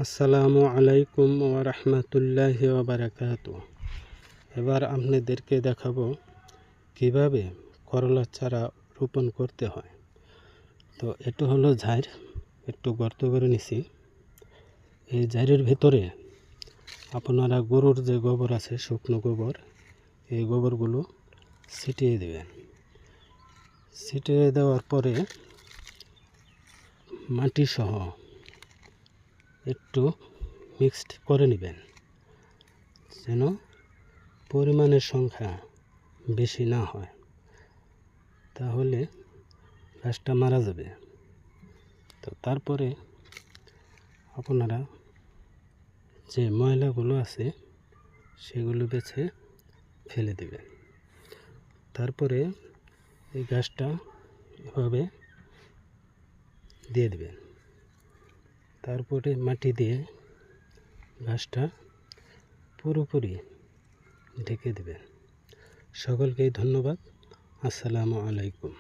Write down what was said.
আসসালামু আলাইকুম ওয়া রাহমাতুল্লাহি ওয়া বারাকাতুহু। এবার আপনাদেরকে দেখাবো কিভাবে করলার চারা রোপণ করতে হয়। তো এটা হলো ঝাড়, একটু গর্ত করে নিছি। এই ঝাড়ের ভেতরে আপনারা গরুর যে গোবর আছে, শুকনো গোবর, এই গোবরগুলো ছিটিয়ে দেবেন। ছিটিয়ে দেওয়ার পরে মাটি সহ একটু মিক্সড করে নেবেন, যেন পরিমাণের সংখ্যা বেশি না হয়, তাহলে গাছটা মারা যাবে। তো তারপরে আপনারা যে ময়লাগুলো আছে সেগুলো বেছে ফেলে দেবেন। তারপরে এই গাছটা এভাবে দিয়ে দেবেন। তারপরে মাটি দিয়ে গাছটা পুরোপুরি ঢেকে দেবেন। সকলকেই ধন্যবাদ। আসসালামু আলাইকুম।